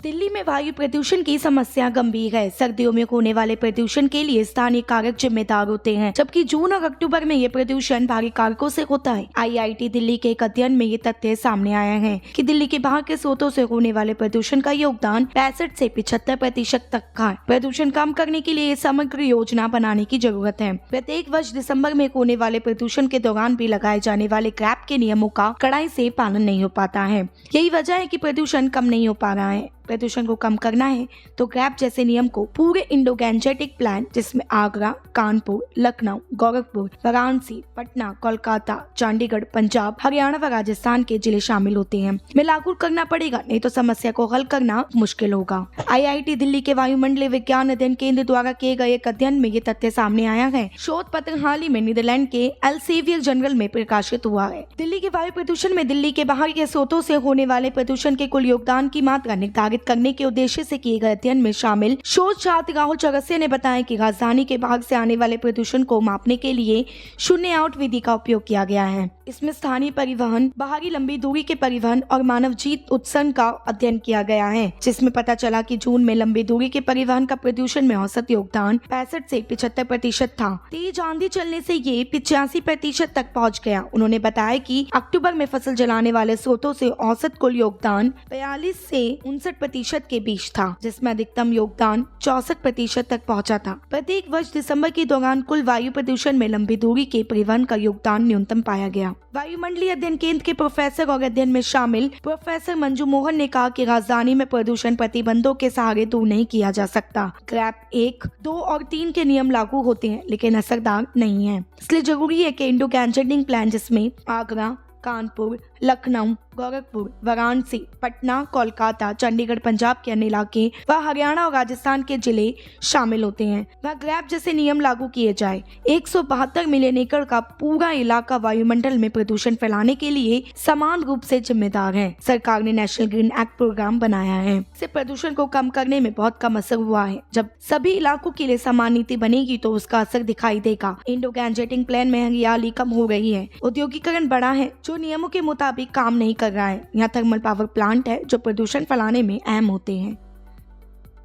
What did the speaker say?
दिल्ली में वायु प्रदूषण की समस्या गंभीर है। सर्दियों में होने वाले प्रदूषण के लिए स्थानीय कारक जिम्मेदार होते हैं, जबकि जून और अक्टूबर में ये प्रदूषण भारी कारकों से होता है। आईआईटी दिल्ली के एक अध्ययन में ये तथ्य सामने आया है कि दिल्ली के बाहर के स्रोतों से होने वाले प्रदूषण का योगदान 65 से 75% तक का है। प्रदूषण कम करने के लिए समग्र योजना बनाने की जरूरत है। प्रत्येक वर्ष दिसंबर में होने वाले प्रदूषण के दौरान भी लगाए जाने वाले क्रैप के नियमों का कड़ाई से पालन नहीं हो पाता है। यही वजह है कि प्रदूषण कम नहीं हो पा रहा है। प्रदूषण को कम करना है तो क्रैप जैसे नियम को पूरे इंडो गैंजेटिक प्लान, जिसमें आगरा, कानपुर, लखनऊ, गोरखपुर, वाराणसी, पटना, कोलकाता, चंडीगढ़, पंजाब, हरियाणा व राजस्थान के जिले शामिल होते हैं, में लागू करना पड़ेगा, नहीं तो समस्या को हल करना मुश्किल होगा। आईआईटी दिल्ली के वायुमंडलीय विज्ञान अध्ययन केंद्र द्वारा किए गए एक अध्ययन में ये तथ्य सामने आया है। शोध पत्र हाल ही में नीदरलैंड के एल्सेवियर जर्नल में प्रकाशित हुआ है। दिल्ली के वायु प्रदूषण में दिल्ली के बाहर के स्रोतों से होने वाले प्रदूषण के कुल योगदान की मात्रा निर्धारित करने के उद्देश्य से किए गए अध्ययन में शामिल शोध छात्र राहुल चौरसिया ने बताया कि राजधानी के बाहर से आने वाले प्रदूषण को मापने के लिए शून्य आउट विधि का उपयोग किया गया है। इसमें स्थानीय परिवहन, बाहरी लंबी दूरी के परिवहन और मानव जीत उत्सर्जन का अध्ययन किया गया है, जिसमें पता चला कि जून में लंबी दूरी के परिवहन का प्रदूषण में औसत योगदान 65 से 75% था। तेज आंधी चलने से ये 85% तक पहुँच गया। उन्होंने बताया कि अक्टूबर में फसल जलाने वाले स्रोतों से औसत कुल योगदान 42 से 59% के बीच था, जिसमें अधिकतम योगदान 64% तक पहुंचा था। प्रत्येक वर्ष दिसंबर के दौरान कुल वायु प्रदूषण में लंबी दूरी के परिवहन का योगदान न्यूनतम पाया गया। वायुमंडलीय अध्ययन केंद्र के प्रोफेसर और अध्ययन में शामिल प्रोफेसर मंजू मोहन ने कहा कि राजधानी में प्रदूषण प्रतिबंधों के सहारे दूर नहीं किया जा सकता। क्रैप 1, 2 और 3 के नियम लागू होते हैं, लेकिन असरदार नहीं है। इसलिए जरूरी है कि इंडो गैंजेटिक प्लान, जिसमें आगरा, कानपुर, लखनऊ, गोरखपुर, वाराणसी, पटना, कोलकाता, चंडीगढ़, पंजाब के अन्य इलाके व हरियाणा और राजस्थान के जिले शामिल होते हैं, वह क्रैप जैसे नियम लागू किए जाए। 172 मिलियन एकड़ का पूरा इलाका वायुमंडल में प्रदूषण फैलाने के लिए समान रूप से जिम्मेदार है। सरकार ने नेशनल ग्रीन एक्ट प्रोग्राम बनाया है। इससे प्रदूषण को कम करने में बहुत कम असर हुआ है। जब सभी इलाकों के लिए समान नीति बनेगी तो उसका असर दिखाई देगा। इंडो गैंजेटिक प्लान में हरियाली कम हो रही है, औद्योगिकरण बढ़ा है जो नियमों के मुताबिक काम नहीं कर रहा है। यहाँ थर्मल पावर प्लांट है जो प्रदूषण फैलाने में अहम होते हैं।